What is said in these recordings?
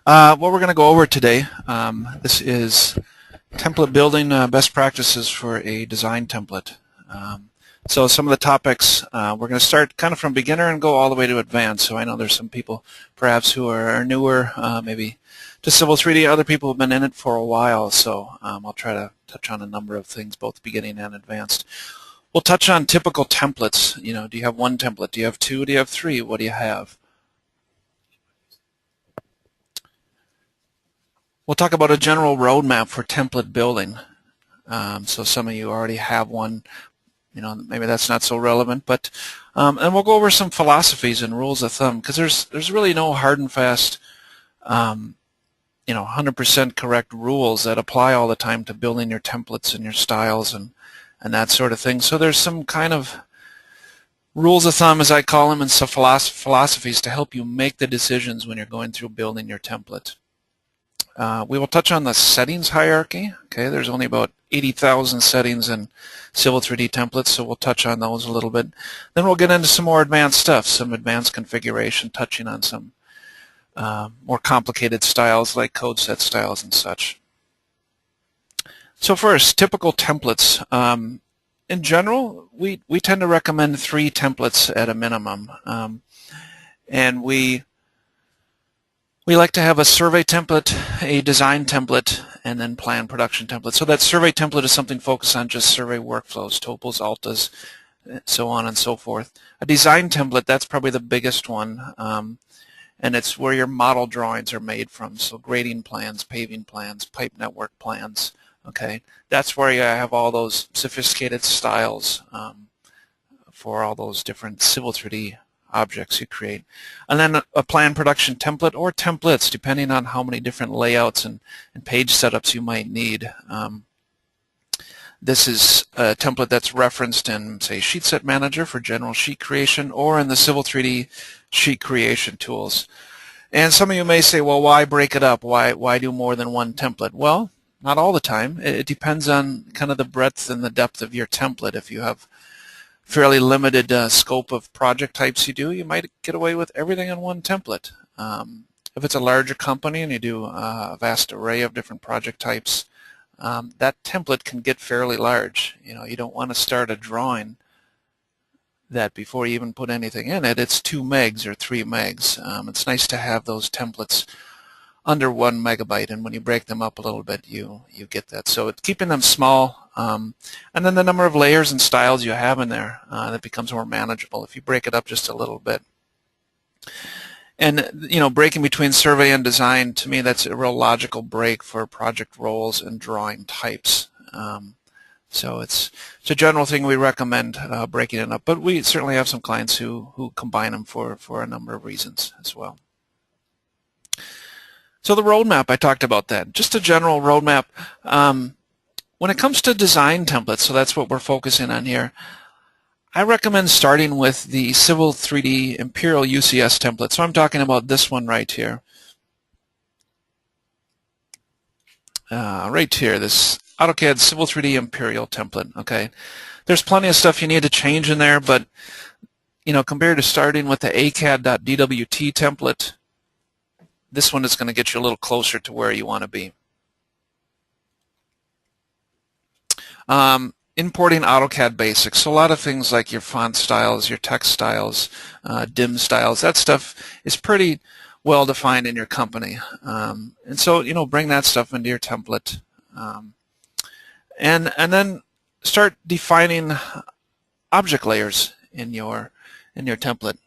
What we're going to go over today, this is template building best practices for a design template. So some of the topics, we're going to start kind of from beginner and go all the way to advanced. So I know there's some people perhaps who are newer, maybe to Civil 3D. Other people have been in it for a while, so I'll try to touch on a number of things, both beginning and advanced. We'll touch on typical templates. You know, do you have one template? Do you have two? Do you have three? What do you have? We'll talk about a general roadmap for template building. So some of you already have one. You know, maybe that's not so relevant, but and we'll go over some philosophies and rules of thumb, because there's really no hard and fast, 100% correct rules that apply all the time to building your templates and your styles and that sort of thing. So there's some kind of rules of thumb, as I call them, and some philosophies to help you make the decisions when you're going through building your template. We will touch on the settings hierarchy. Okay, there's only about 80,000 settings in Civil 3D templates, so we'll touch on those a little bit. Then we'll get into some more advanced stuff, some advanced configuration, touching on some more complicated styles like code set styles and such. So first, typical templates. In general, we tend to recommend 3 templates at a minimum, and we like to have a survey template, a design template, and then plan production template. So that survey template is something focused on just survey workflows, topos, altas, so on and so forth. A design template, that's probably the biggest one, and it's where your model drawings are made from. So grading plans, paving plans, pipe network plans. Okay, that's where you have all those sophisticated styles for all those different Civil 3D objects you create. And then a plan production template, or templates, depending on how many different layouts and page setups you might need. This is a template that's referenced in, say, Sheet Set Manager for general sheet creation, or in the Civil 3D sheet creation tools. And some of you may say, well, why break it up? Why do more than one template? Well, not all the time. It depends on kind of the breadth and the depth of your template. If you have fairly limited scope of project types you might get away with everything in one template. If it's a larger company and you do a vast array of different project types, that template can get fairly large. You know, you don't want to start a drawing that before you even put anything in it, it's 2 megs or 3 megs. It's nice to have those templates under 1 megabyte, and when you break them up a little bit, you get that. So it's keeping them small, and then the number of layers and styles you have in there, that becomes more manageable if you break it up just a little bit. And you know, breaking between survey and design, to me, that's a real logical break for project roles and drawing types. So it's a general thing we recommend, breaking it up, but we certainly have some clients who combine them for a number of reasons as well. So the roadmap, I talked about that. Just a general roadmap. When it comes to design templates, so that's what we're focusing on here, I recommend starting with the Civil 3D Imperial UCS template. So I'm talking about this one right here. This AutoCAD Civil 3D Imperial template. Okay, there's plenty of stuff you need to change in there, but you know, compared to starting with the ACAD.DWT template, this one is going to get you a little closer to where you want to be. Importing AutoCAD basics, so a lot of things like your font styles, your text styles, dim styles, that stuff is pretty well defined in your company. And so, you know, bring that stuff into your template. And then start defining object layers in your template.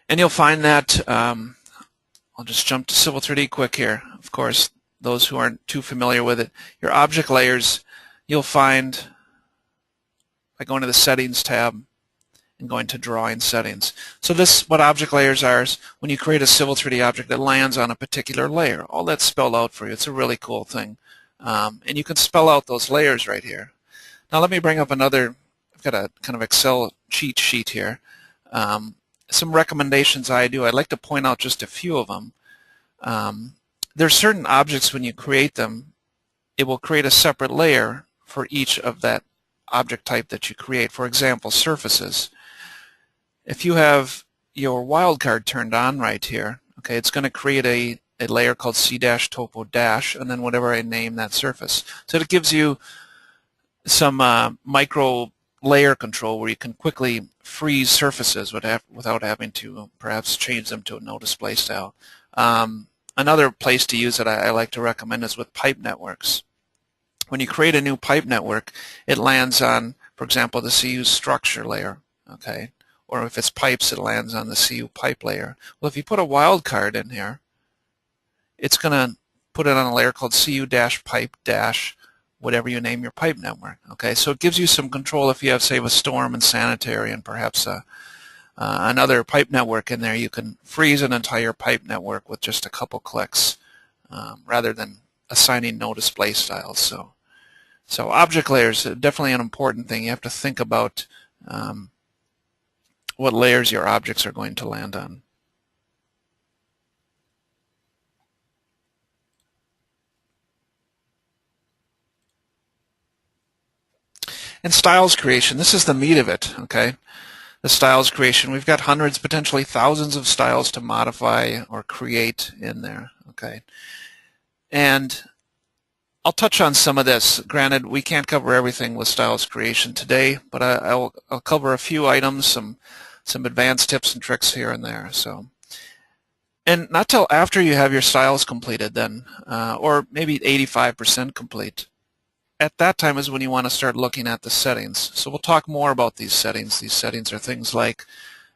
And you'll find that, I'll just jump to Civil 3D quick here. Of course, those who aren't too familiar with it, your object layers, you'll find by going to the Settings tab and going to Drawing Settings. So what object layers are is when you create a Civil 3D object that lands on a particular layer. All that's spelled out for you. It's a really cool thing. And you can spell out those layers right here. Now let me bring up another, I've got a kind of Excel cheat sheet here. Some recommendations I'd like to point out just a few of them. There's certain objects, when you create them, it will create a separate layer for each of that object type that you create. For example, surfaces. If you have your wildcard turned on right here, okay, it's going to create a layer called C-topo dash, and then whatever I name that surface. So it gives you some micro layer control where you can quickly freeze surfaces without having to perhaps change them to a no display style. Another place to use it I like to recommend is with pipe networks. When you create a new pipe network, it lands on, for example, the CU structure layer, okay? Or if it's pipes, it lands on the CU pipe layer. Well, if you put a wildcard in here, it's going to put it on a layer called CU-pipe- whatever you name your pipe network. Okay, so it gives you some control if you have, say, a storm and sanitary and perhaps another pipe network in there. You can freeze an entire pipe network with just a couple clicks rather than assigning no display styles. So object layers are definitely an important thing. You have to think about what layers your objects are going to land on. And styles creation, this is the meat of it, okay? The styles creation, we've got hundreds, potentially thousands of styles to modify or create in there, okay? And I'll touch on some of this. Granted, we can't cover everything with styles creation today, but I'll cover a few items, some advanced tips and tricks here and there. So, and not till after you have your styles completed then, or maybe 85% complete. At that time is when you want to start looking at the settings. So we'll talk more about these settings. These settings are things like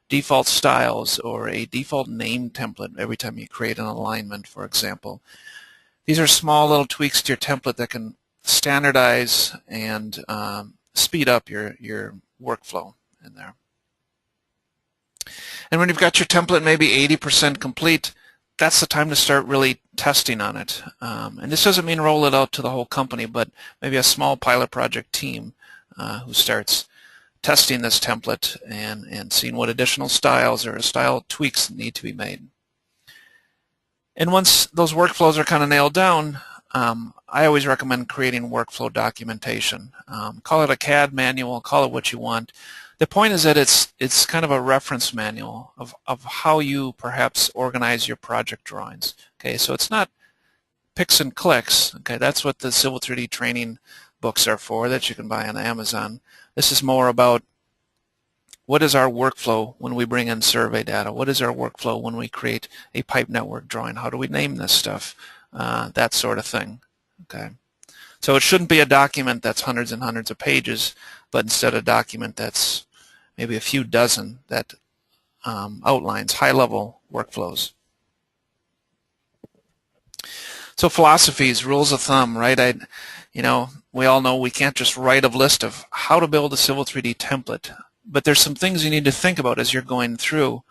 default styles or a default name template every time you create an alignment, for example. These are small little tweaks to your template that can standardize and speed up your workflow in there. And when you've got your template maybe 80% complete, that's the time to start really testing on it. And this doesn't mean roll it out to the whole company, but maybe a small pilot project team who starts testing this template and seeing what additional styles or style tweaks need to be made. And once those workflows are kind of nailed down, I always recommend creating workflow documentation. Call it a CAD manual, call it what you want. The point is that it's kind of a reference manual of how you perhaps organize your project drawings. Okay, so it's not picks and clicks. Okay, that's what the Civil 3D training books are for that you can buy on Amazon. This is more about what is our workflow when we bring in survey data? What is our workflow when we create a pipe network drawing? How do we name this stuff? That sort of thing. Okay, so it shouldn't be a document that's hundreds and hundreds of pages, but instead a document that's maybe a few dozen that outlines high-level workflows. So philosophies, rules of thumb, right? We all know we can't just write a list of how to build a Civil 3D template, but there's some things you need to think about as you're going through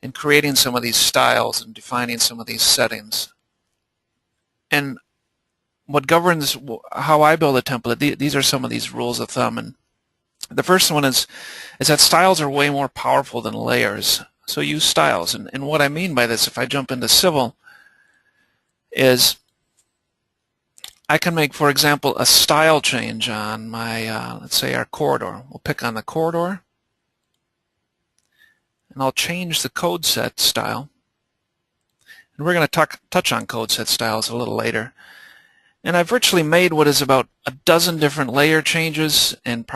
and creating some of these styles and defining some of these settings. And what governs how I build a template, these are some of these rules of thumb. And the first one is that styles are way more powerful than layers. So use styles. And what I mean by this, if I jump into Civil, is I can make, for example, a style change on my, let's say our corridor. We'll pick on the corridor, and I'll change the code set style. And we're going to touch on code set styles a little later. And I've virtually made what is about a dozen different layer changes and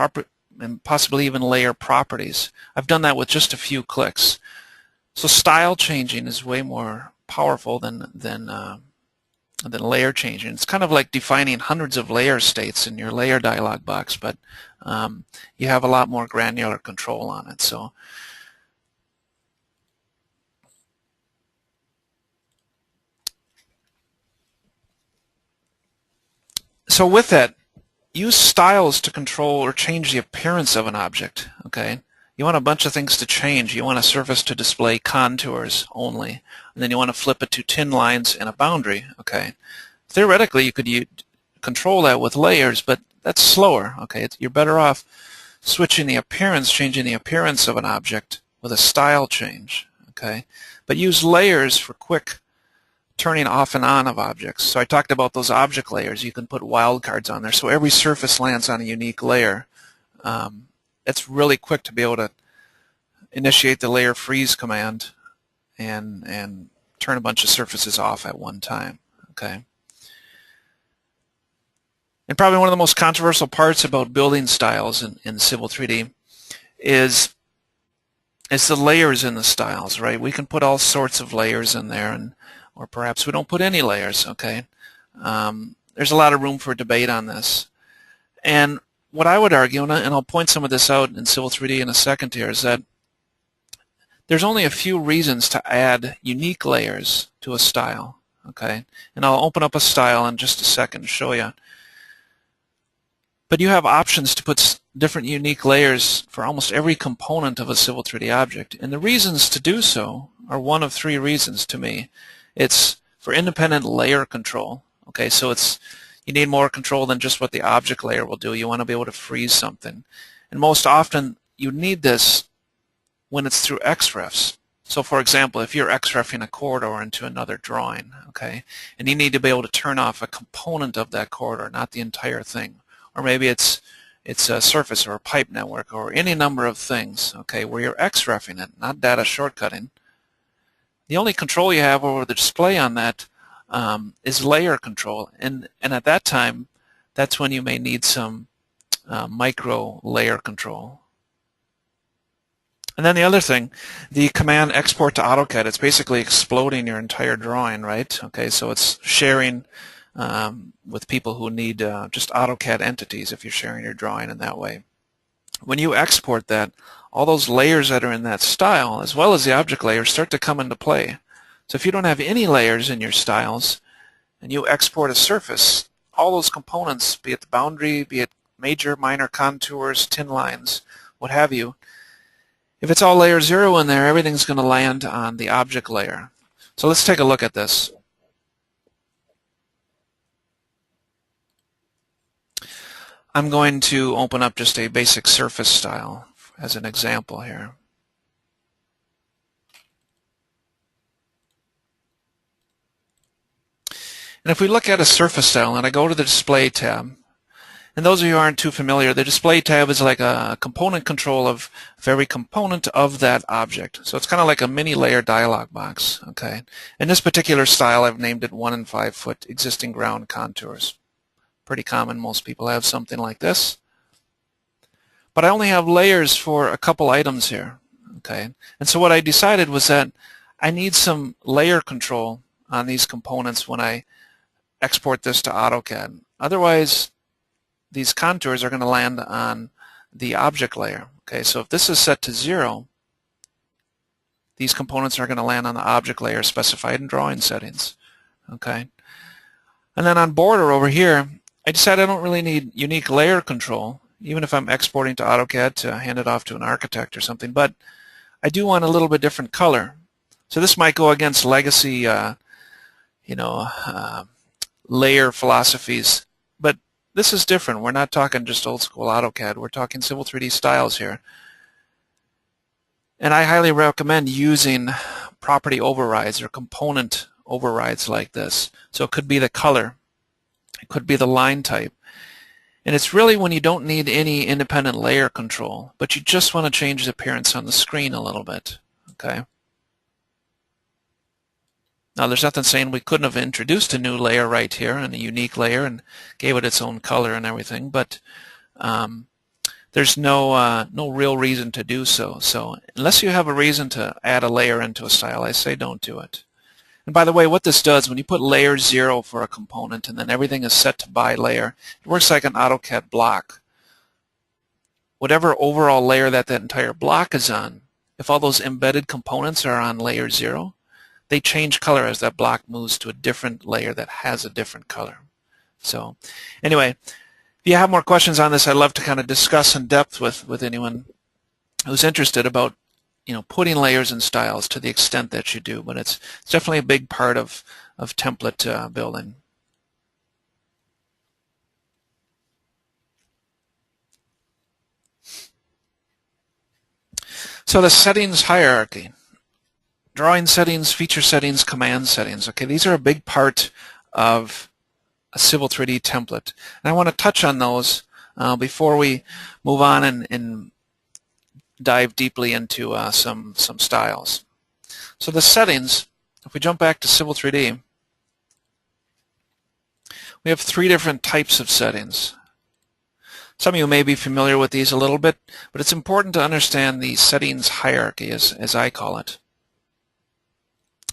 possibly even layer properties. I've done that with just a few clicks. So style changing is way more powerful than layer changing. It's kind of like defining hundreds of layer states in your layer dialog box, but you have a lot more granular control on it. So with that, use styles to control or change the appearance of an object. Okay, you want a bunch of things to change. You want a surface to display contours only, and then you want to flip it to thin lines and a boundary. Okay, theoretically you could control that with layers, but that's slower. Okay, you're better off switching the appearance, changing the appearance of an object with a style change. Okay, but use layers for quick turning off and on of objects. So I talked about those object layers. You can put wildcards on there, so every surface lands on a unique layer. It's really quick to be able to initiate the layer freeze command and turn a bunch of surfaces off at one time. Okay. And probably one of the most controversial parts about building styles in Civil 3D is the layers in the styles, right? We can put all sorts of layers in there, or perhaps we don't put any layers. Okay. There's a lot of room for debate on this. And what I would argue, and I'll point some of this out in Civil 3D in a second here, is that there's only a few reasons to add unique layers to a style. Okay, and I'll open up a style in just a second to show you. But you have options to put different unique layers for almost every component of a Civil 3D object. And the reasons to do so are one of three reasons to me. It's for independent layer control. Okay, so you need more control than just what the object layer will do. You want to be able to freeze something. And most often you need this when it's through XREFs. So for example, if you're XREFing a corridor into another drawing, okay, and you need to be able to turn off a component of that corridor, not the entire thing. Or maybe it's a surface or a pipe network or any number of things, okay, where you're XREFing it, not data shortcutting. The only control you have over the display on that is layer control, and at that time, that's when you may need some micro layer control. And then the other thing, the command export to AutoCAD, it's basically exploding your entire drawing, right? Okay, so it's sharing with people who need just AutoCAD entities if you're sharing your drawing in that way. When you export that, all those layers that are in that style, as well as the object layers, start to come into play. So if you don't have any layers in your styles and you export a surface, all those components, be it the boundary, be it major, minor contours, tin lines, what have you, if it's all layer 0 in there, everything's going to land on the object layer. So let's take a look at this. I'm going to open up just a basic surface style as an example here. And if we look at a surface style and I go to the Display tab, and those of you who aren't too familiar, the Display tab is like a component control of every component of that object. So it's kind of like a mini layer dialog box. Okay. In this particular style, I've named it 1 and 5 foot existing ground contours. Pretty common. Most people have something like this. But I only have layers for a couple items here. Okay. And so what I decided was that I need some layer control on these components when I export this to AutoCAD. Otherwise, these contours are going to land on the object layer. Okay, so if this is set to 0, these components are going to land on the object layer specified in drawing settings. Okay, and then on border over here, I decided I don't really need unique layer control, even if I'm exporting to AutoCAD to hand it off to an architect or something, but I do want a little bit different color. So this might go against legacy layer philosophies, but this is different. We're not talking just old school AutoCAD. We're talking Civil 3D styles here. And I highly recommend using property overrides or component overrides like this. So it could be the color. It could be the line type. And it's really when you don't need any independent layer control, but you just want to change the appearance on the screen a little bit. Okay. Now there's nothing saying we couldn't have introduced a new layer right here and a unique layer and gave it its own color and everything, but there's no real reason to do so. So unless you have a reason to add a layer into a style, I say don't do it. And by the way, what this does, when you put layer 0 for a component and then everything is set to by layer, it works like an AutoCAD block. Whatever overall layer that entire block is on, if all those embedded components are on layer 0, they change color as that block moves to a different layer that has a different color. So anyway, if you have more questions on this, I'd love to kind of discuss in depth with anyone who's interested about putting layers and styles to the extent that you do, but it's definitely a big part of template building. So the settings hierarchy. Drawing settings, feature settings, command settings. Okay, these are a big part of a Civil 3D template. And I want to touch on those before we move on and dive deeply into some styles. So the settings, if we jump back to Civil 3D, we have 3 different types of settings. Some of you may be familiar with these a little bit, but it's important to understand the settings hierarchy, as I call it.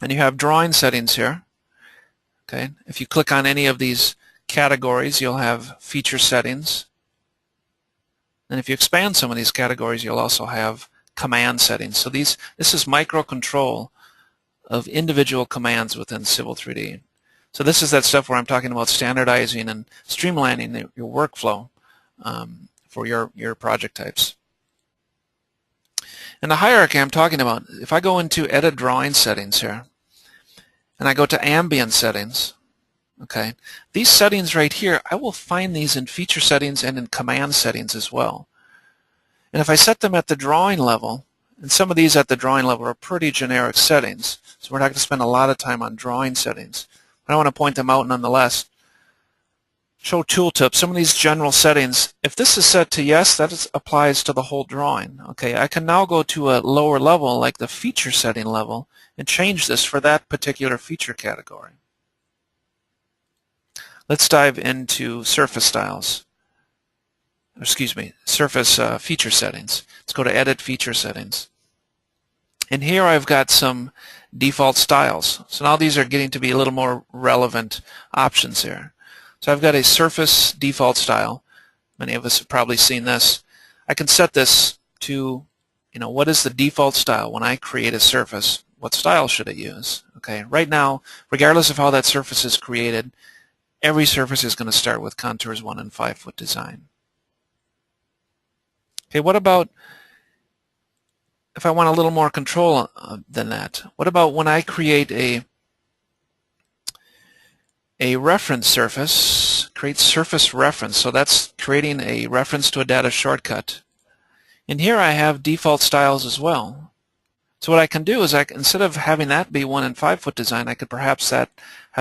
And you have drawing settings here. Okay, if you click on any of these categories, you'll have feature settings. And if you expand some of these categories, you'll also have command settings. So this is microcontrol of individual commands within Civil 3D. So this is that stuff where I'm talking about standardizing and streamlining your workflow for your project types. And the hierarchy I'm talking about, if I go into Edit Drawing Settings here, and I go to Ambient Settings, okay, these settings right here, I will find these in Feature Settings and in Command Settings as well. And if I set them at the drawing level, and some of these at the drawing level are pretty generic settings, so we're not going to spend a lot of time on drawing settings. But I want to point them out nonetheless. Show tooltip. Some of these general settings, if this is set to yes, that applies to the whole drawing. Okay, I can now go to a lower level, like the feature setting level, and change this for that particular feature category. Let's dive into surface styles. Excuse me, surface feature settings. Let's go to Edit Feature Settings. And here I've got some default styles. So now these are getting to be a little more relevant options here. So I've got a surface default style. Many of us have probably seen this. I can set this to, what is the default style when I create a surface? What style should it use? Okay, right now, regardless of how that surface is created, every surface is going to start with contours 1 and 5 foot design. Okay, what about if I want a little more control than that? What about when I create a reference surface, create surface reference, so that's creating a reference to a data shortcut. And here I have default styles as well. So what I can do is instead of having that be 1 and 5 foot design, I could perhaps have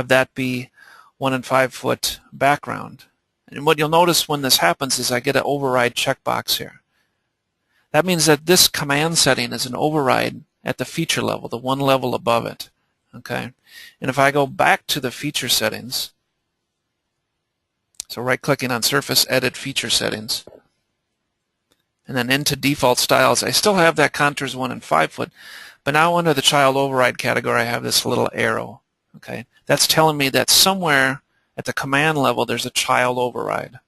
that be 1 and 5 foot background. And what you'll notice when this happens is I get an override checkbox here. That means that this command setting is an override at the feature level, the one level above it. Okay, and if I go back to the feature settings, so right-clicking on Surface, Edit Feature Settings, and then into Default Styles, I still have that contours 1 and 5 foot, but now under the Child Override category, I have this little arrow. Okay, that's telling me that somewhere at the command level, there's a child override.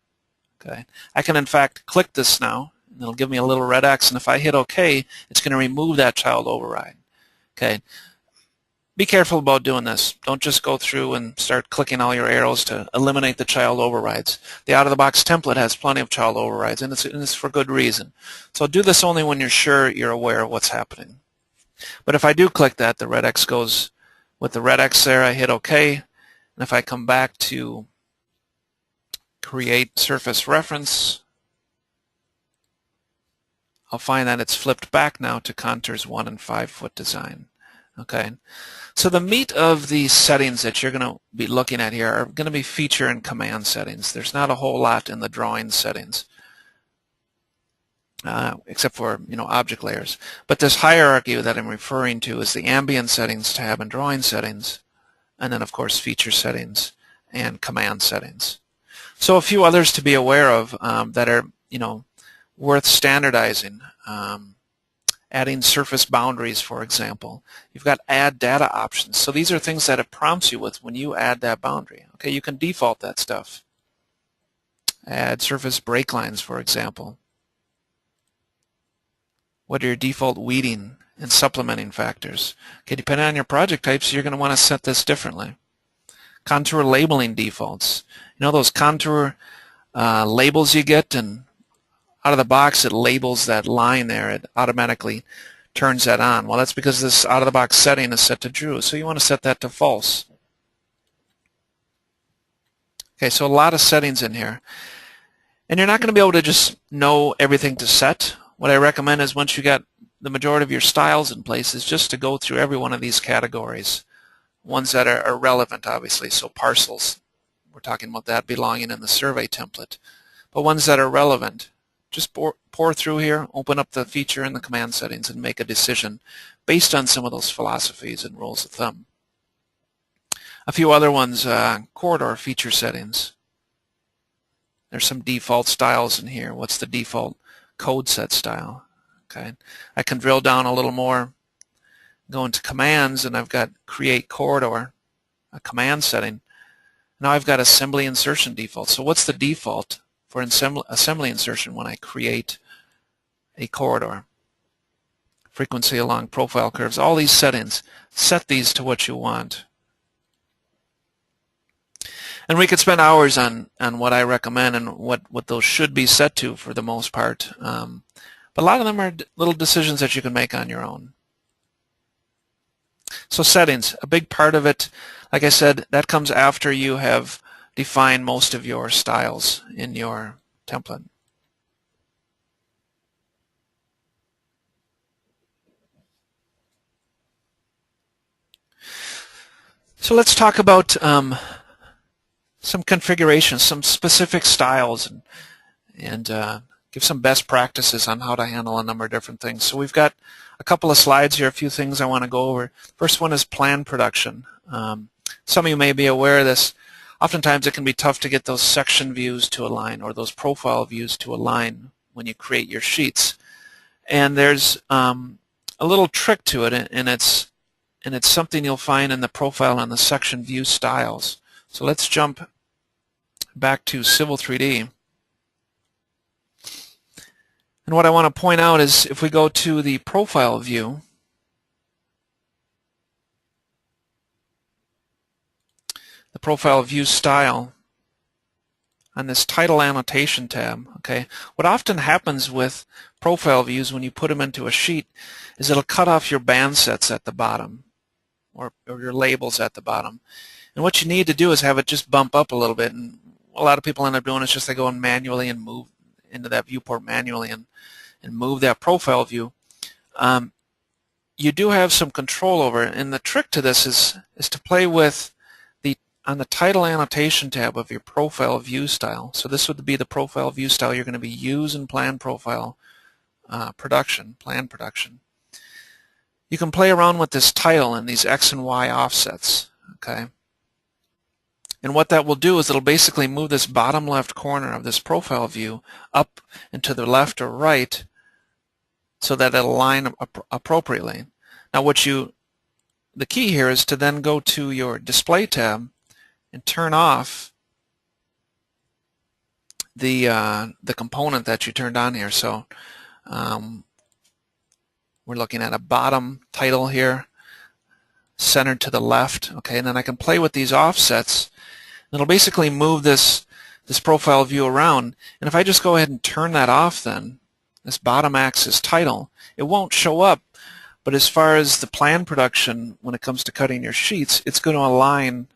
Okay, I can in fact click this now, and it'll give me a little red X, and if I hit OK, it's going to remove that child override. Okay. Be careful about doing this. Don't just go through and start clicking all your arrows to eliminate the child overrides. The out-of-the-box template has plenty of child overrides, and it's for good reason. So do this only when you're sure you're aware of what's happening. But if I do click that, the red X goes with the red X there. I hit OK, and if I come back to create surface reference, I'll find that it's flipped back now to contours 1 and 5 foot design. Okay, so the meat of the settings that you're going to be looking at here are going to be feature and command settings. There's not a whole lot in the drawing settings, except for object layers. But this hierarchy that I'm referring to is the ambient settings tab and drawing settings, and then of course feature settings and command settings. So a few others to be aware of that are worth standardizing. Adding surface boundaries, for example. You've got add data options. So these are things that it prompts you with when you add that boundary. Okay, you can default that stuff. Add surface break lines, for example. What are your default weeding and supplementing factors? Okay, depending on your project types, you're going to want to set this differently. Contour labeling defaults. Those contour labels you get, and out of the box it labels that line there. It automatically turns that on. Well, that's because this out-of-the-box setting is set to true, so you want to set that to false. Okay, so a lot of settings in here. And you're not going to be able to just know everything to set. What I recommend is once you got the majority of your styles in place is just to go through every one of these categories. Ones that are relevant, obviously, so parcels. We're talking about that belonging in the survey template. But ones that are relevant. just pour through here, open up the feature in the command settings, and make a decision based on some of those philosophies and rules of thumb. A few other ones, corridor feature settings. There's some default styles in here. What's the default code set style? Okay, I can drill down a little more, go into commands, and I've got create corridor, a command setting. Now I've got assembly insertion default. So what's the default for assembly insertion when I create a corridor? Frequency along profile curves, all these settings, set these to what you want. And we could spend hours on what I recommend and what those should be set to for the most part. But a lot of them are little decisions that you can make on your own. So settings, a big part of it, like I said, that comes after you have defined most of your styles in your template. So let's talk about some configurations, some specific styles, and give some best practices on how to handle a number of different things. So we've got a couple of slides here, a few things I want to go over. First one is plan production. Some of you may be aware of this. Oftentimes it can be tough to get those section views to align or those profile views to align when you create your sheets. And there's a little trick to it, and it's something you'll find in the profile and the section view styles. So let's jump back to Civil 3D. And what I want to point out is if we go to the profile view, the profile view style on this title annotation tab, okay, what often happens with profile views when you put them into a sheet is it'll cut off your band sets at the bottom or your labels at the bottom. And what you need to do is have it just bump up a little bit, and a lot of people end up doing is just they go in manually and move into that viewport manually and move that profile view. You do have some control over it, and the trick to this is to play with on the title annotation tab of your profile view style. So this would be the profile view style you're going to be using plan profile plan production. You can play around with this title and these X and Y offsets, okay? And what that will do is it'll basically move this bottom left corner of this profile view up and to the left or right so that it'll align appropriately. Now the key here is to then go to your display tab and turn off the component that you turned on here. So we're looking at a bottom title here, centered to the left. Okay, and then I can play with these offsets. And it'll basically move this profile view around. And if I just go ahead and turn that off, then this bottom axis title, it won't show up. But as far as the plan production, when it comes to cutting your sheets, it's going to align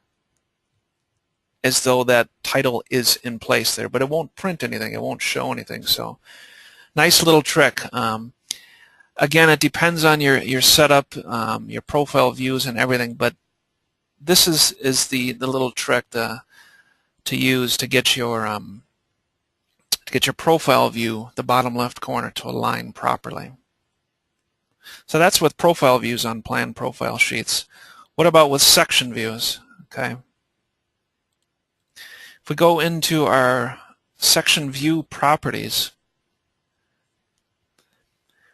as though that title is in place there, but it won't print anything, it won't show anything. So nice little trick. Again, it depends on your setup, your profile views and everything, but this is the little trick to use to get your profile view, the bottom left corner, to align properly. So that's with profile views on plan profile sheets. What about with section views? Okay. If we go into our section view properties,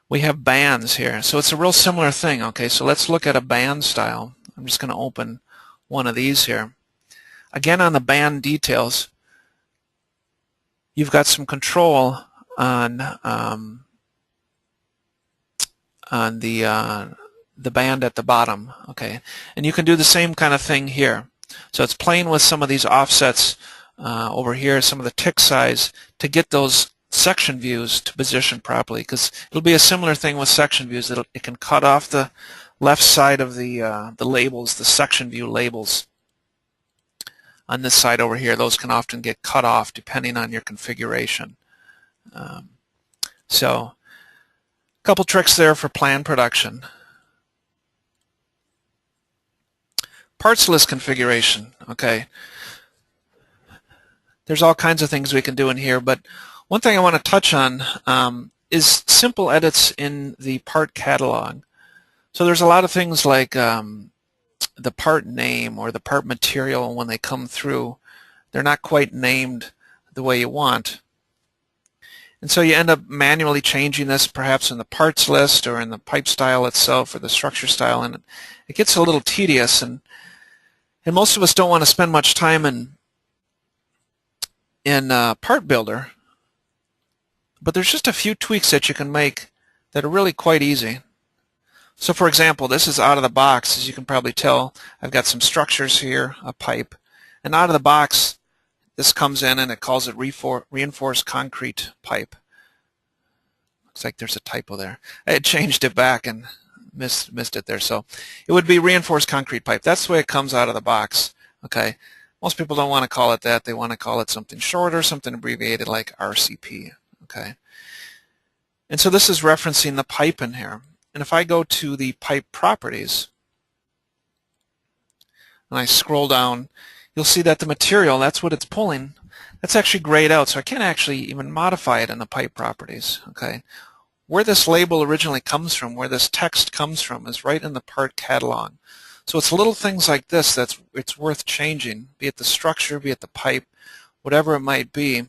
we have bands here. So it's a real similar thing. Okay, so let's look at a band style. I'm just going to open one of these here. Again, on the band details, you've got some control on the band at the bottom. Okay, and you can do the same kind of thing here. So it's playing with some of these offsets over here, some of the tick size, to get those section views to position properly, because it'll be a similar thing with section views. It can cut off the left side of the labels, the section view labels. On this side over here, those can often get cut off depending on your configuration. So a couple tricks there for plan production. Parts list configuration. Okay, there's all kinds of things we can do in here, but One thing I want to touch on is simple edits in the part catalog. So there's a lot of things like the part name or the part material. When they come through, they're not quite named the way you want. And so you end up manually changing this perhaps in the parts list or in the pipe style itself or the structure style, and it gets a little tedious, and most of us don't want to spend much time in Part Builder, but there's just a few tweaks that you can make that are really quite easy. So for example, this is out of the box. As you can probably tell, I've got some structures here, a pipe, and out of the box this comes in and it calls it reinforced concrete pipe. Looks like there's a typo there. I had changed it back and missed it there. So it would be reinforced concrete pipe. That's the way it comes out of the box. Okay. Most people don't want to call it that. They want to call it something shorter, something abbreviated like RCP. Okay. And so this is referencing the pipe in here. And if I go to the pipe properties and I scroll down, you'll see that the material, that's what it's pulling, that's actually grayed out, so I can't actually even modify it in the pipe properties. Okay, where this label originally comes from, where this text comes from, is right in the part catalog. So it's little things like this that's it's worth changing, be it the structure, be it the pipe, whatever it might be.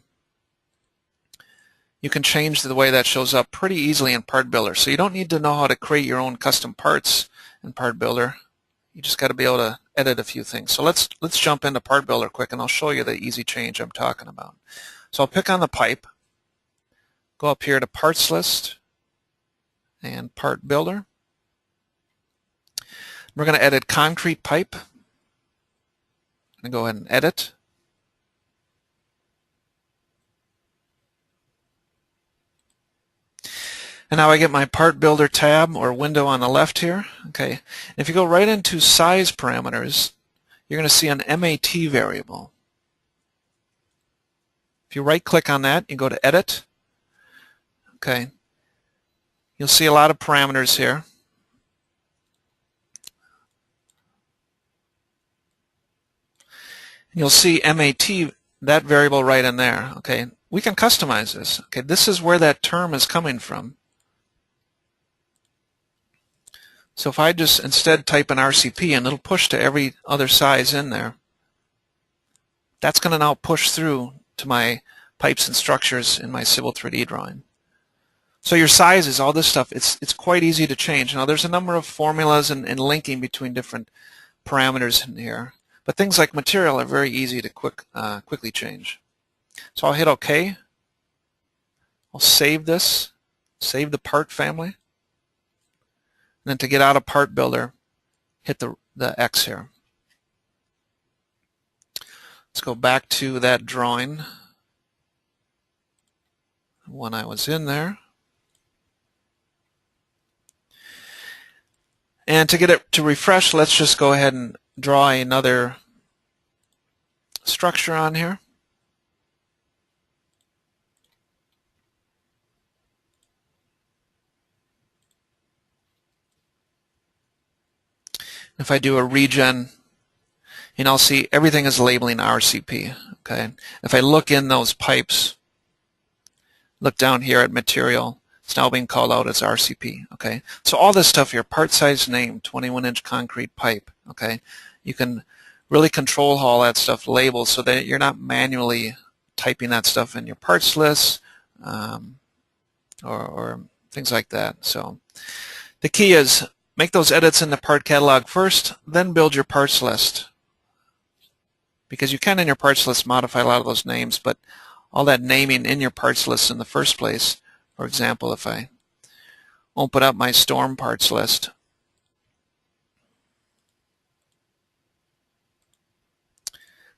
You can change the way that shows up pretty easily in Part Builder. So you don't need to know how to create your own custom parts in Part Builder. You just got to be able to edit a few things. So let's jump into Part Builder quick, and I'll show you the easy change I'm talking about. So I'll pick on the pipe, go up here to Parts List and Part Builder. We're going to edit concrete pipe. I'm going to go ahead and edit. And now I get my Part Builder tab or window on the left here. Okay. And if you go right into size parameters, you're going to see an MAT variable. If you right click on that, you go to Edit. Okay. You'll see a lot of parameters here. You'll see MAT, that variable right in there. Okay. We can customize this. Okay. This is where that term is coming from. So if I just instead type an RCP and it'll push to every other size in there, that's going to now push through to my pipes and structures in my Civil 3D drawing. So your sizes, all this stuff, it's quite easy to change. Now there's a number of formulas and linking between different parameters in here, but things like material are very easy to quickly change. So I'll hit OK. I'll save this, save the part family. And then to get out of Part Builder, hit the X here. Let's go back to that drawing when I was in there. And to get it to refresh, let's just go ahead and draw another structure on here. If I do a regen, and I'll see everything is labeling RCP. Okay. If I look in those pipes, look down here at material, it's now being called out as RCP. Okay. So all this stuff here, part size name, 21-inch concrete pipe. Okay. You can really control how all that stuff labels so that you're not manually typing that stuff in your parts list or things like that. So the key is make those edits in the part catalog first, then build your parts list. Because you can in your parts list modify a lot of those names, but all that naming in your parts list in the first place, for example, if I open up my storm parts list,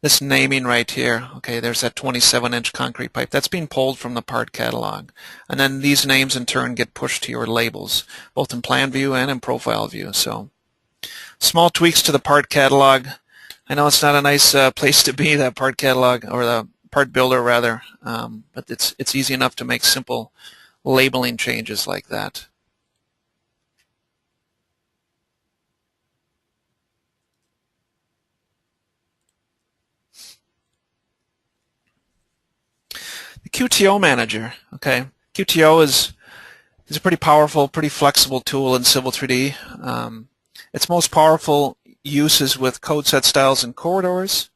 this naming right here, okay, there's that 27-inch concrete pipe. That's being pulled from the part catalog. And then these names in turn get pushed to your labels, both in plan view and in profile view. So small tweaks to the part catalog. I know it's not a nice place to be, that part catalog, or the Part Builder rather, but it's easy enough to make simple labeling changes like that. The QTO Manager. Okay, QTO is a pretty powerful, pretty flexible tool in Civil 3D. Its most powerful use is with code set styles and corridors,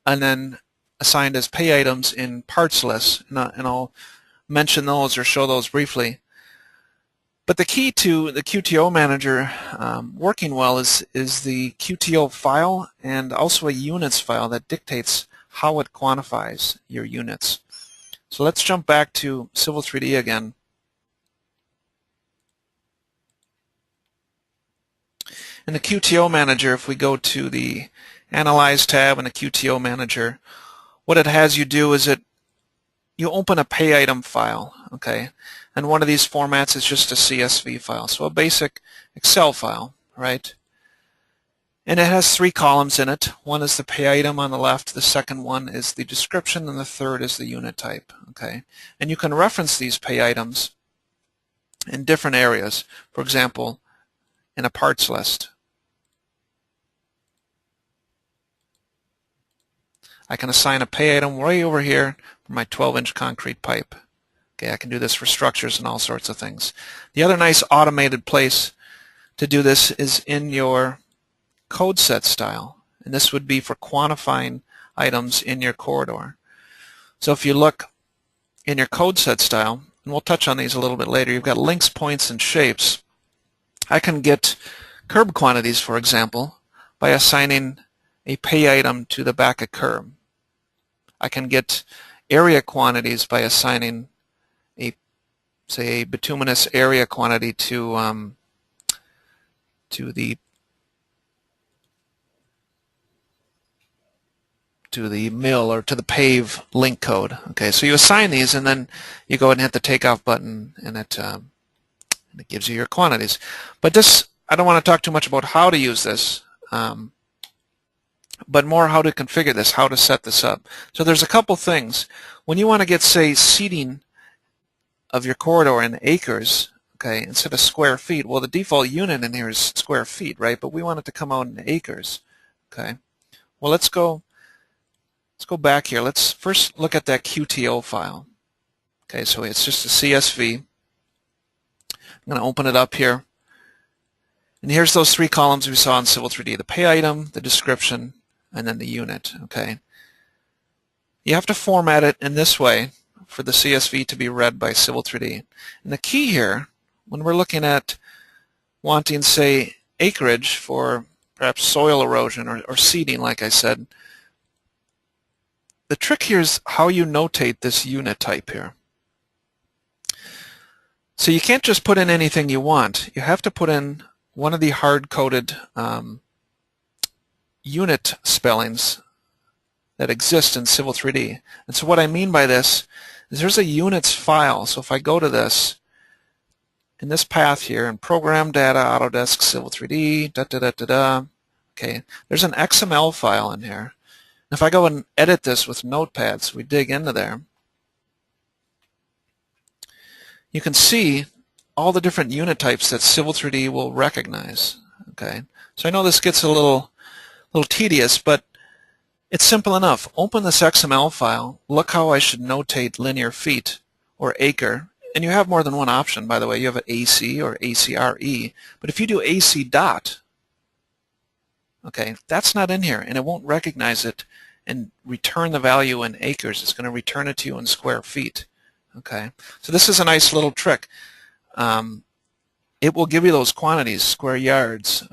and then assigned as pay items in parts lists, and I'll mention those or show those briefly. But the key to the QTO Manager working well is the QTO file and also a units file that dictates how it quantifies your units. So let's jump back to Civil 3D again. In the QTO Manager, if we go to the Analyze tab in the QTO Manager, what it has you do is you open a pay item file, okay? And one of these formats is just a CSV file, so a basic Excel file, right? And it has 3 columns in it. One is the pay item on the left, the second one is the description, and the third is the unit type, okay? And you can reference these pay items in different areas. For example, in a parts list. I can assign a pay item way over here for my 12-inch concrete pipe. Okay, I can do this for structures and all sorts of things. The other nice automated place to do this is in your code set style, and this would be for quantifying items in your corridor. So if you look in your code set style, and we'll touch on these a little bit later, you've got links, points, and shapes. I can get curb quantities, for example, by assigning a pay item to the back of curb. I can get area quantities by assigning say a bituminous area quantity to the mill or to the pave link code. Okay, so you assign these, and then you go ahead and hit the takeoff button, and it gives you your quantities. But this, I don't want to talk too much about how to use this, but more how to configure this, how to set this up. So there's a couple things. When you want to get, say, seating of your corridor in acres, okay, instead of square feet, well, the default unit in here is square feet, right? But we want it to come out in acres, okay? Well, let's go back here. Let's first look at that QTO file. Okay, so it's just a CSV. I'm going to open it up here. And here's those 3 columns we saw in Civil 3D, the pay item, the description, and then the unit, okay? You have to format it in this way for the CSV to be read by Civil 3D. And the key here, when we're looking at wanting, say, acreage for perhaps soil erosion or seeding, like I said, the trick here is how you notate this unit type here. So you can't just put in anything you want. You have to put in one of the hard-coded unit spellings that exist in Civil 3D. And so what I mean by this is there's a units file. So if I go to this, in this path here, in Program Data, Autodesk, Civil 3D, okay, there's an XML file in here. If I go and edit this with notepads, we dig into there, you can see all the different unit types that Civil 3D will recognize. Okay, so I know this gets a little tedious, but it's simple enough. Open this XML file, look how I should notate linear feet or acre, and you have more than one option, by the way. You have an AC or ACRE, but if you do AC dot, okay, that's not in here, and it won't recognize it and return the value in acres. It's going to return it to you in square feet. Okay, so this is a nice little trick. It will give you those quantities, square yards,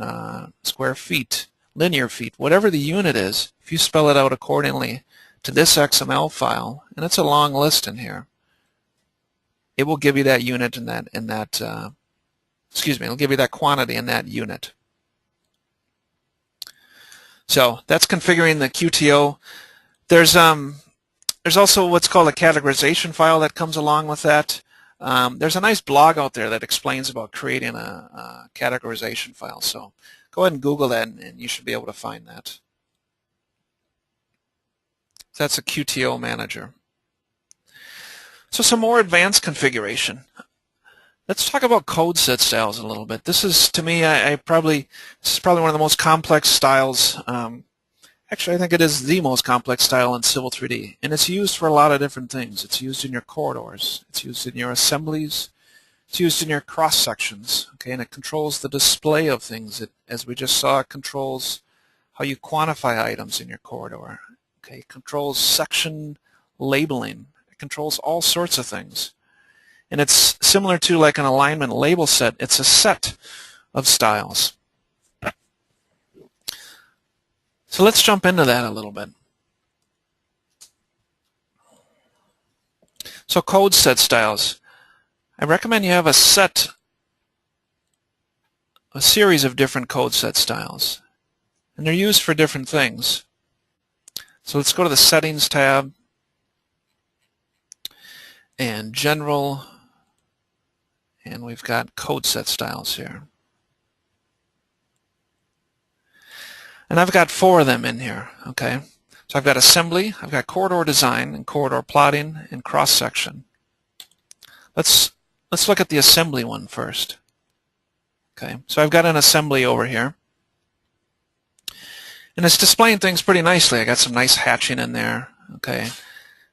square feet, linear feet, whatever the unit is. If you spell it out accordingly to this XML file, and it's a long list in here, it will give you that unit in that it'll give you that quantity in that unit. So that's configuring the QTO. There's also what's called a categorization file that comes along with that. There's a nice blog out there that explains about creating a categorization file. So go ahead and Google that, and you should be able to find that. So that's a QTO Manager. So some more advanced configuration. Let's talk about code set styles a little bit. This is, to me, this is probably one of the most complex styles. Actually, Actually, I think it is the most complex style in Civil 3D, and it's used for a lot of different things. It's used in your corridors, it's used in your assemblies, it's used in your cross sections, okay, and it controls the display of things. It, as we just saw, it controls how you quantify items in your corridor. Okay, it controls section labeling. It controls all sorts of things. And it's similar to like an alignment label set. It's a set of styles. So let's jump into that a little bit. So code set styles. I recommend you have a series of different code set styles. And they're used for different things. So let's go to the Settings tab and General, and we've got code set styles here. And I've got 4 of them in here, okay? So I've got Assembly, I've got Corridor Design, and Corridor Plotting, and Cross Section. Let's look at the Assembly one first. Okay, so I've got an Assembly over here. And it's displaying things pretty nicely. I got some nice hatching in there, okay?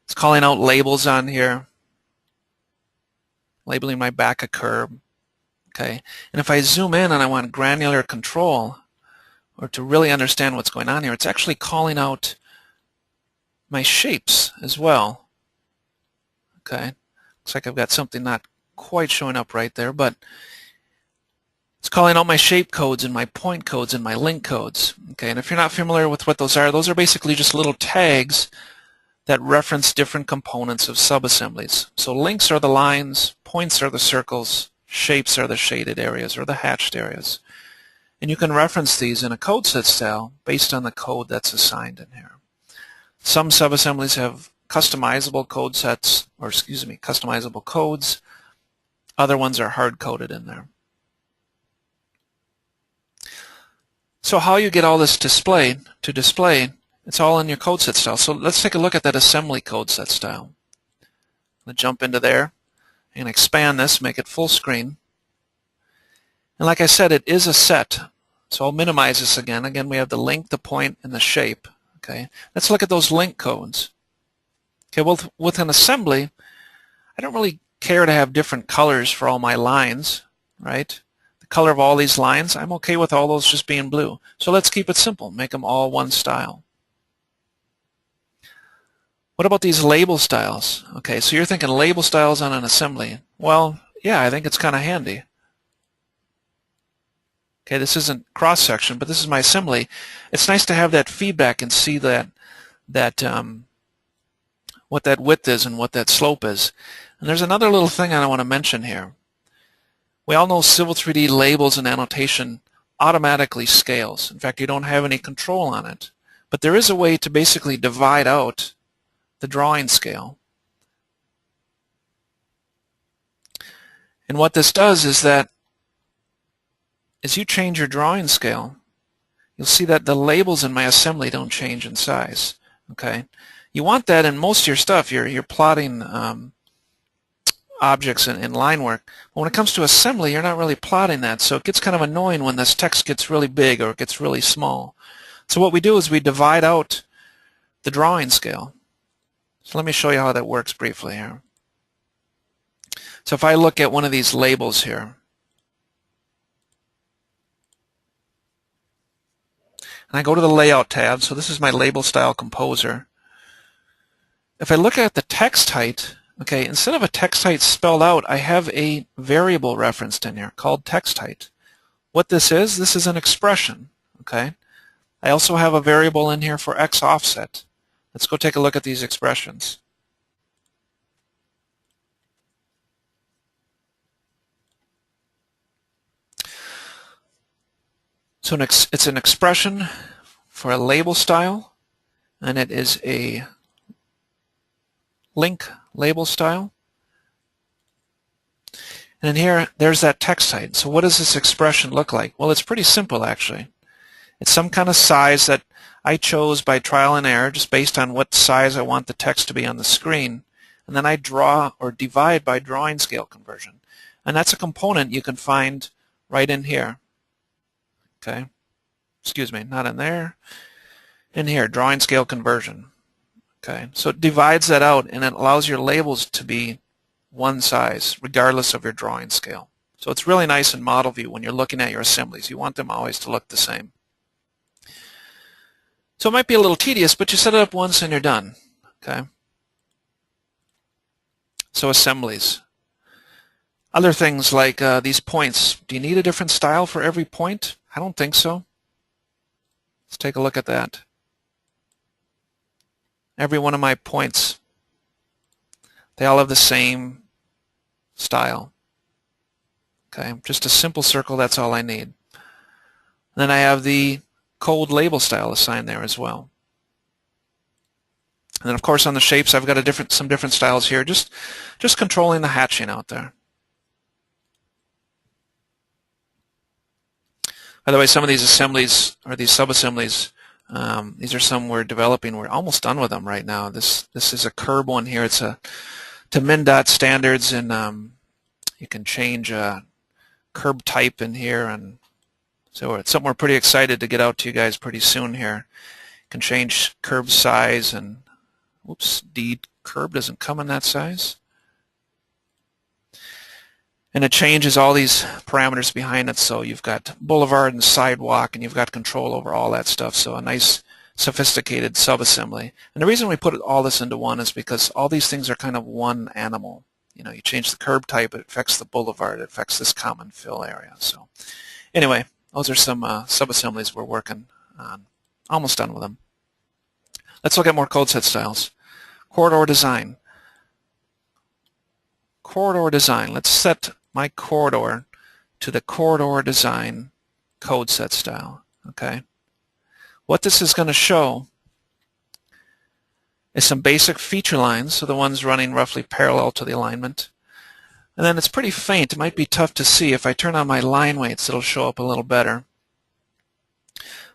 It's calling out labels on here, labeling my back a curb, okay? And if I zoom in and I want granular control, or to really understand what's going on here, it's actually calling out my shapes as well. Okay, looks like I've got something not quite showing up right there, but it's calling out my shape codes and my point codes and my link codes. Okay, and if you're not familiar with what those are basically just little tags that reference different components of subassemblies. So links are the lines, points are the circles, shapes are the shaded areas or the hatched areas. And you can reference these in a code set style based on the code that's assigned in here. Some subassemblies have customizable code sets, or excuse me, customizable codes. Other ones are hard-coded in there. So how you get all this displayed, it's all in your code set style. So let's take a look at that assembly code set style. I'm going to jump into there and expand this, make it full screen. And like I said, it is a set. So I'll minimize this again. Again, we have the link, the point, and the shape. Okay, let's look at those link codes. Okay, well, with an assembly, I don't really care to have different colors for all my lines, right? The color of all these lines, I'm okay with all those just being blue. So let's keep it simple, make them all one style. What about these label styles? Okay, so you're thinking label styles on an assembly. Well, yeah, I think it's kind of handy. Okay, this isn't cross-section, but this is my assembly. It's nice to have that feedback and see that what that width is and what that slope is. And there's another little thing I want to mention here. We all know Civil 3D labels and annotation automatically scales. In fact, you don't have any control on it. But there is a way to basically divide out the drawing scale. And what this does is that as you change your drawing scale, you'll see that the labels in my assembly don't change in size. Okay, you want that in most of your stuff. You're plotting objects in line work. But when it comes to assembly, you're not really plotting that, so it gets kind of annoying when this text gets really big or it gets really small. So what we do is we divide out the drawing scale. So let me show you how that works briefly here. So if I look at one of these labels here, and I go to the Layout tab, so this is my Label Style Composer. If I look at the text height, okay, instead of a text height spelled out, I have a variable referenced in here called text height. What this is an expression, okay? I also have a variable in here for X offset. Let's go take a look at these expressions. So it's an expression for a label style, and it is a link label style. And in here, there's that text height. So what does this expression look like? Well, it's pretty simple, actually. It's some kind of size that I chose by trial and error, just based on what size I want the text to be on the screen. And then I draw or divide by drawing scale conversion. And that's a component you can find right in here. Okay, excuse me, not in there. in here, drawing scale conversion. Okay, so it divides that out and it allows your labels to be one size regardless of your drawing scale. So it's really nice in model view when you're looking at your assemblies. You want them always to look the same. So it might be a little tedious, but you set it up once and you're done. Okay. So assemblies. Other things like these points. Do you need a different style for every point? I don't think so. Let's take a look at that. Every one of my points, they all have the same style. Okay, just a simple circle, that's all I need. Then I have the code label style assigned there as well. And then of course on the shapes I've got some different styles here, just controlling the hatching out there. By the way, some of these assemblies, or these sub-assemblies, these are some we're developing. We're almost done with them right now. This is a curb one here. It's to MnDOT standards, and you can change curb type in here, and so it's something we're pretty excited to get out to you guys pretty soon here. You can change curb size, and whoops, D curb doesn't come in that size. And it changes all these parameters behind it, so you've got boulevard and sidewalk, and you've got control over all that stuff. So a nice sophisticated subassembly. And the reason we put all this into one is because all these things are kind of one animal. You know, you change the curb type, it affects the boulevard, it affects this common fill area. So anyway, those are some subassemblies we're working on. Almost done with them. Let's look at more code set styles. Corridor design. Corridor design. Let's set my corridor to the corridor design code set style. Okay. What this is going to show is some basic feature lines, so the ones running roughly parallel to the alignment. And then it's pretty faint. It might be tough to see. If I turn on my line weights, it'll show up a little better.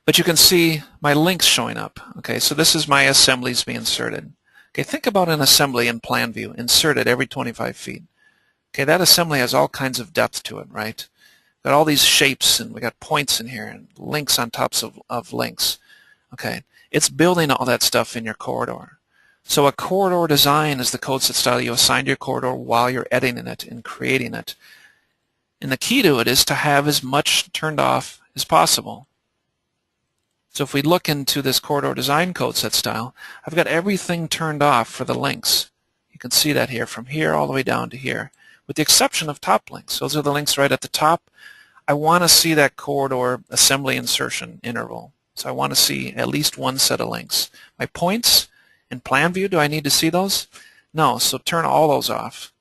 But you can see my links showing up. Okay, so this is my assemblies being inserted. Okay, think about an assembly in plan view, inserted every 25 feet. Okay, that assembly has all kinds of depth to it, right? Got all these shapes, and we got points in here, and links on tops of links. Okay, it's building all that stuff in your corridor. So a corridor design is the code set style you assign to your corridor while you're editing it and creating it. And the key to it is to have as much turned off as possible. So if we look into this corridor design code set style, I've got everything turned off for the links. You can see that here, from here all the way down to here, with the exception of top links. Those are the links right at the top. I want to see that corridor assembly insertion interval. So I want to see at least one set of links. My points in plan view, do I need to see those? No, so turn all those off.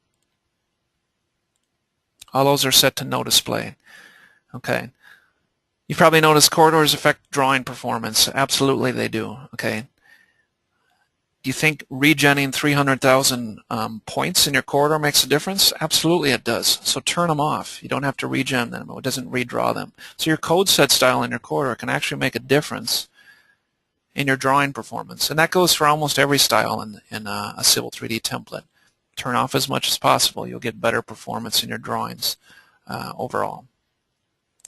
All those are set to no display. Okay. You probably noticed corridors affect drawing performance. Absolutely they do. Okay. Do you think regenning 300,000 points in your corridor makes a difference? Absolutely it does. So turn them off. You don't have to regen them. It doesn't redraw them. So your code set style in your corridor can actually make a difference in your drawing performance. And that goes for almost every style in a Civil 3D template. Turn off as much as possible. You'll get better performance in your drawings overall.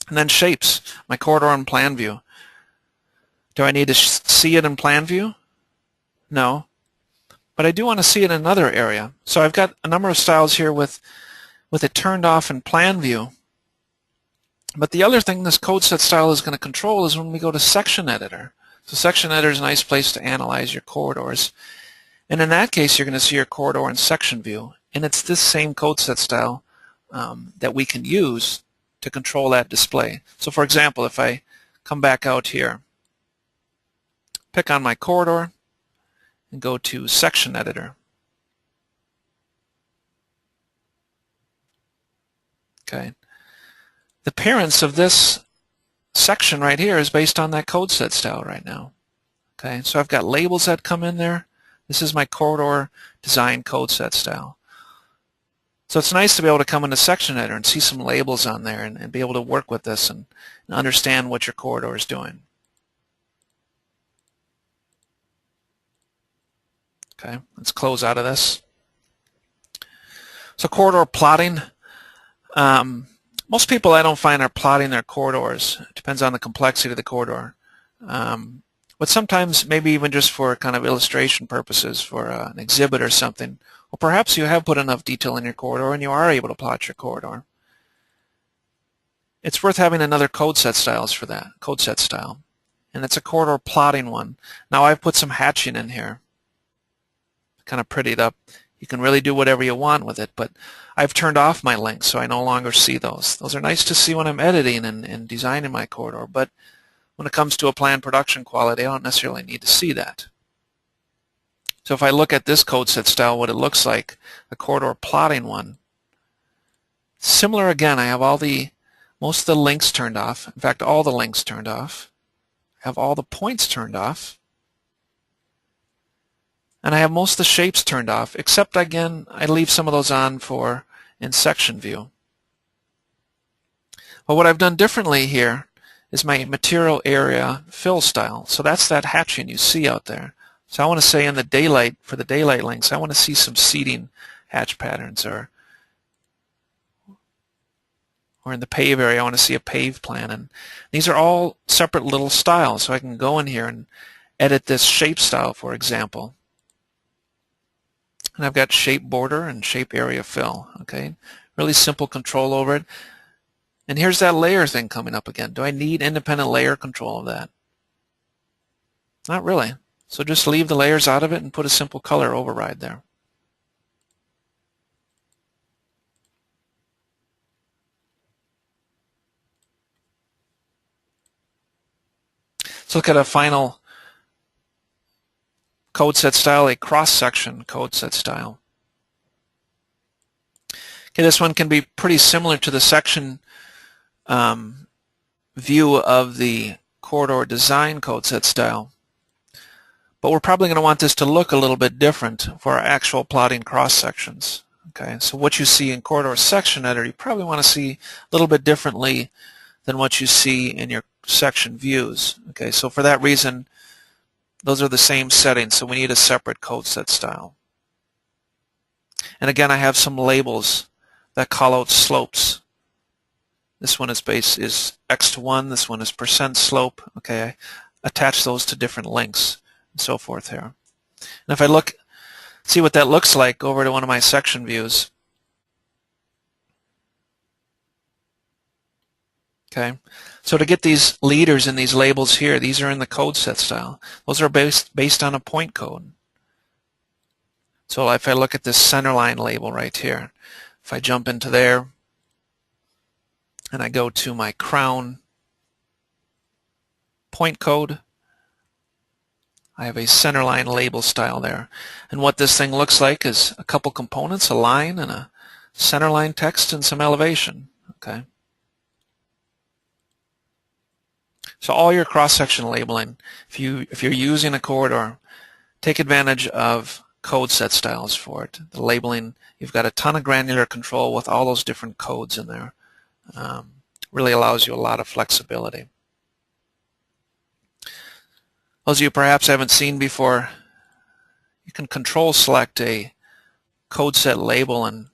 And then shapes. My corridor in plan view. Do I need to see it in plan view? No. But I do want to see it in another area. So I've got a number of styles here with it turned off in plan view. But the other thing this code set style is going to control is when we go to section editor. So section editor is a nice place to analyze your corridors. And in that case, you're going to see your corridor in section view. And it's this same code set style that we can use to control that display. So for example, if I come back out here, pick on my corridor, and go to section editor. Okay. The appearance of this section right here is based on that code set style right now. Okay, so I've got labels that come in there. This is my corridor design code set style. So it's nice to be able to come into section editor and see some labels on there and be able to work with this and understand what your corridor is doing. Okay, let's close out of this. So corridor plotting. Most people I don't find are plotting their corridors. It depends on the complexity of the corridor. But sometimes, maybe even just for kind of illustration purposes, for an exhibit or something, or perhaps you have put enough detail in your corridor and you are able to plot your corridor. It's worth having another code set styles for that, code set style. And it's a corridor plotting one. Now I've put some hatching in here, kind of prettied up. You can really do whatever you want with it, but I've turned off my links so I no longer see those. Those are nice to see when I'm editing and designing my corridor, but when it comes to a planned production quality, I don't necessarily need to see that. So if I look at this code set style, what it looks like, a corridor plotting one, similar again, I have most of the links turned off. In fact, all the links turned off. I have all the points turned off. And I have most of the shapes turned off, except again, I leave some of those on for in section view. But what I've done differently here is my material area fill style. So that's that hatching you see out there. So I want to say in the daylight, for the daylight links, I want to see some seating hatch patterns, or in the pave area, I want to see a pave plan. And these are all separate little styles, so I can go in here and edit this shape style, for example. And I've got shape border and shape area fill. Okay, really simple control over it. And here's that layer thing coming up again. Do I need independent layer control of that? Not really. So just leave the layers out of it and put a simple color override there. Let's look at a final code set style, a cross-section code set style. Okay, this one can be pretty similar to the section view of the corridor design code set style. But we're probably going to want this to look a little bit different for our actual plotting cross sections. Okay, so what you see in corridor section editor, you probably want to see a little bit differently than what you see in your section views. Okay, so for that reason, those are the same settings, so we need a separate code set style. And again, I have some labels that call out slopes. This one is x to 1, this one is % slope. Okay, I attach those to different links and so forth here. And if I see what that looks like over to one of my section views. Okay, so to get these leaders and these labels here, these are in the code set style. Those are based on a point code. So if I look at this centerline label right here, if I jump into there and I go to my crown point code, I have a centerline label style there. And what this thing looks like is a couple components, a line and a centerline text and some elevation. Okay. So all your cross-section labeling, if you're using a corridor, take advantage of code set styles for it. The labeling, you've got a ton of granular control with all those different codes in there. Really allows you a lot of flexibility. Those of you perhaps haven't seen before, you can control select a code set label and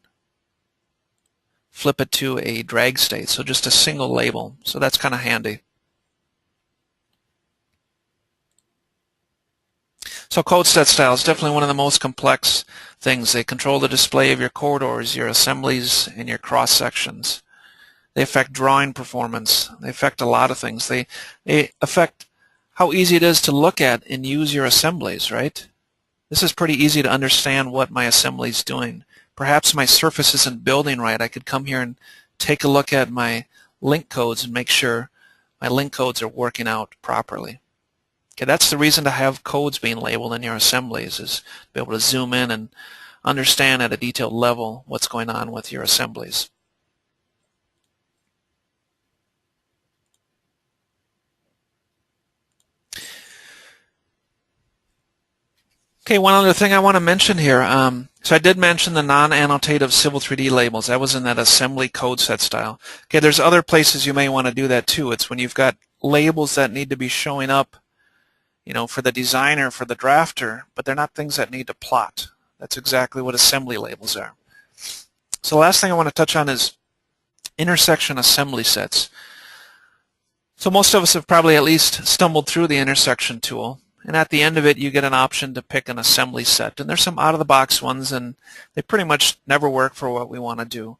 flip it to a drag state, so just a single label. So that's kind of handy. So code set style is definitely one of the most complex things. They control the display of your corridors, your assemblies, and your cross sections. They affect drawing performance. They affect a lot of things. They affect how easy it is to look at and use your assemblies, right? This is pretty easy to understand what my assembly is doing. Perhaps my surface isn't building right. I could come here and take a look at my link codes and make sure my link codes are working out properly. Okay, that's the reason to have codes being labeled in your assemblies, is to be able to zoom in and understand at a detailed level what's going on with your assemblies. Okay, one other thing I want to mention here. So I did mention the non-annotative Civil 3D labels. That was in that assembly code set style. Okay, there's other places you may want to do that too. It's when you've got labels that need to be showing up, you know, for the designer, for the drafter, but they're not things that need to plot. That's exactly what assembly labels are. So the last thing I want to touch on is intersection assembly sets. So most of us have probably at least stumbled through the intersection tool, and at the end of it you get an option to pick an assembly set, and there's some out-of-the-box ones and they pretty much never work for what we want to do.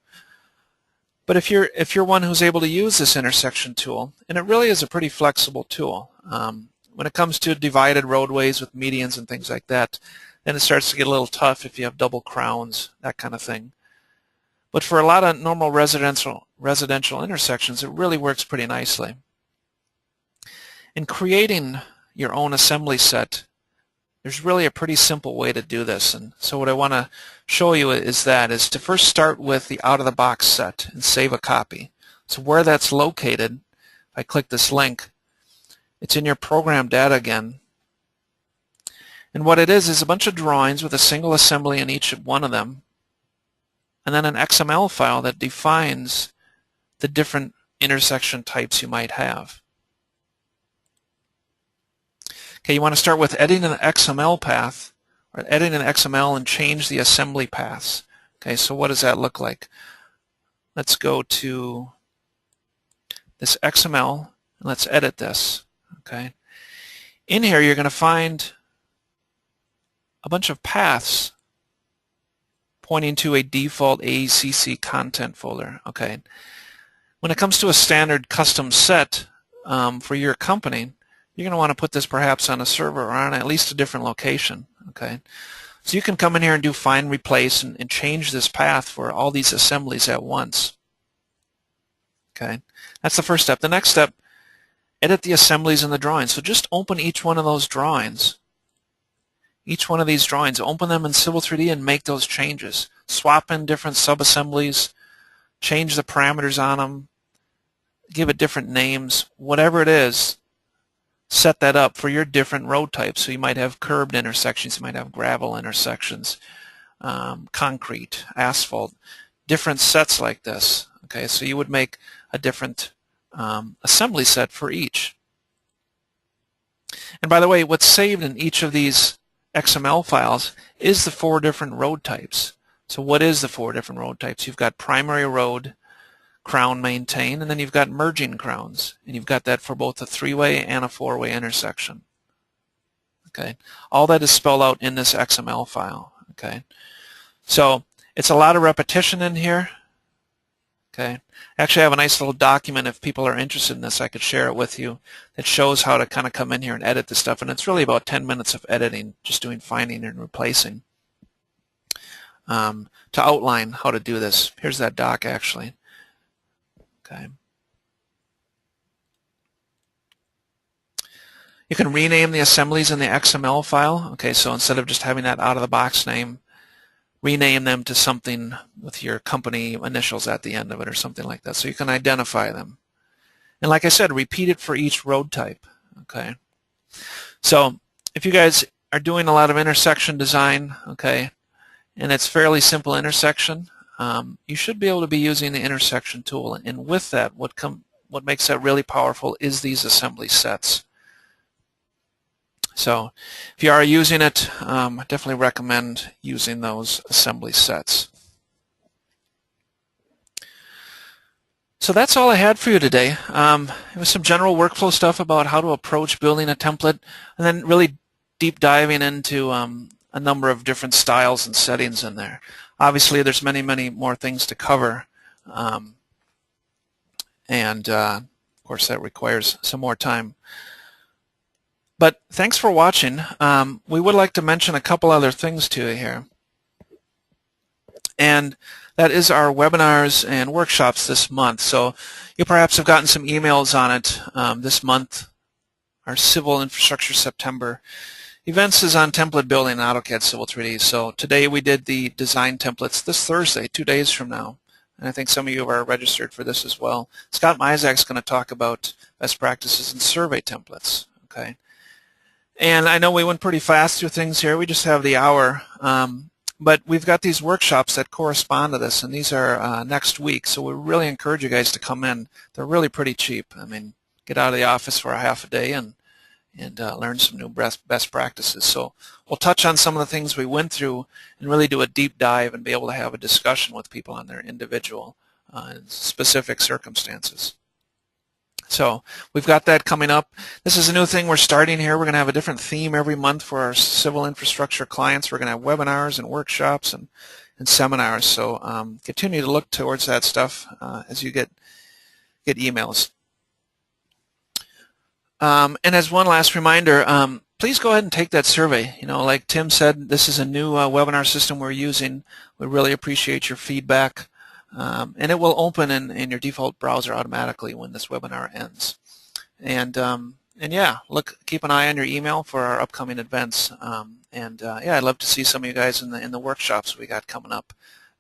But if you're one who's able to use this intersection tool, and it really is a pretty flexible tool, when it comes to divided roadways with medians and things like that, then it starts to get a little tough if you have double crowns, that kind of thing. But for a lot of normal residential intersections, it really works pretty nicely. In creating your own assembly set, there's really a pretty simple way to do this. And so what I want to show you is to first start with the out-of-the-box set and save a copy. So where that's located, if I click this link, it's in your program data again. And what it is a bunch of drawings with a single assembly in each one of them, and then an XML file that defines the different intersection types you might have. Okay, you want to start with editing an XML path, or editing an XML and change the assembly paths. Okay, so what does that look like? Let's go to this XML and let's edit this. Okay, in here you're going to find a bunch of paths pointing to a default AECC content folder. Okay, when it comes to a standard custom set for your company, you're going to want to put this perhaps on a server or on at least a different location. Okay, so you can come in here and do find replace and change this path for all these assemblies at once. Okay, that's the first step. The next step, edit the assemblies in the drawings. So just open each one of those drawings. Each one of these drawings, open them in Civil 3D and make those changes. Swap in different sub-assemblies, change the parameters on them, give it different names, whatever it is. Set that up for your different road types. So you might have curbed intersections, you might have gravel intersections, concrete, asphalt, different sets like this. Okay, so you would make a different assembly set for each. And by the way, what's saved in each of these XML files is the 4 different road types. So what is the 4 different road types? You've got primary road, crown maintain, and then you've got merging crowns, and you've got that for both a 3-way and a 4-way intersection. Okay, all that is spelled out in this XML file. Okay, so it's a lot of repetition in here. Okay, actually I have a nice little document, if people are interested in this I could share it with you, that shows how to kind of come in here and edit this stuff, and it's really about 10 minutes of editing, just doing finding and replacing, to outline how to do this. Here's that doc actually. Okay. You can rename the assemblies in the XML file. Okay, so instead of just having that out-of-the-box name, rename them to something with your company initials at the end of it or something like that, so you can identify them. And like I said, repeat it for each road type. Okay, so if you guys are doing a lot of intersection design, okay, and it's fairly simple intersection, you should be able to be using the intersection tool, and with that, what makes that really powerful is these assembly sets. So if you are using it, I definitely recommend using those assembly sets. So that's all I had for you today. It was some general workflow stuff about how to approach building a template, and then really deep diving into a number of different styles and settings in there. Obviously, there's many, many more things to cover, and of course that requires some more time. But thanks for watching. We would like to mention a couple other things to you here, and that is our webinars and workshops this month. So you perhaps have gotten some emails on it this month. Our Civil Infrastructure September events is on template building in AutoCAD Civil 3D. So today we did the design templates. This Thursday, 2 days from now, and I think some of you are registered for this as well. Scott Mizak's going to talk about best practices in survey templates. Okay, and I know we went pretty fast through things here. We just have the hour, but we've got these workshops that correspond to this, and these are next week. So we really encourage you guys to come in. They're really pretty cheap. I mean, get out of the office for a half a day and learn some new best practices. So we'll touch on some of the things we went through and really do a deep dive and be able to have a discussion with people on their individual specific circumstances. So we've got that coming up. This is a new thing we're starting here. We're going to have a different theme every month for our civil infrastructure clients. We're going to have webinars and workshops and seminars. So continue to look towards that stuff as you get emails. And as one last reminder, please go ahead and take that survey. You know, like Tim said, this is a new webinar system we're using. We really appreciate your feedback. And it will open in your default browser automatically when this webinar ends. And yeah, keep an eye on your email for our upcoming events. Yeah, I'd love to see some of you guys in the workshops we got coming up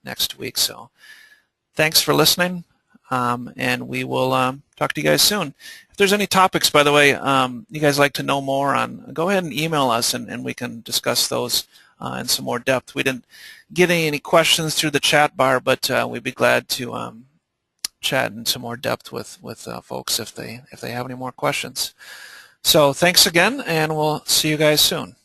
next week. So thanks for listening, and we will talk to you guys soon. If there's any topics, by the way, you guys like to know more on, go ahead and email us, and we can discuss those in some more depth. We didn't get any questions through the chat bar, but we'd be glad to chat in some more depth with folks if they have any more questions. So thanks again, and we'll see you guys soon.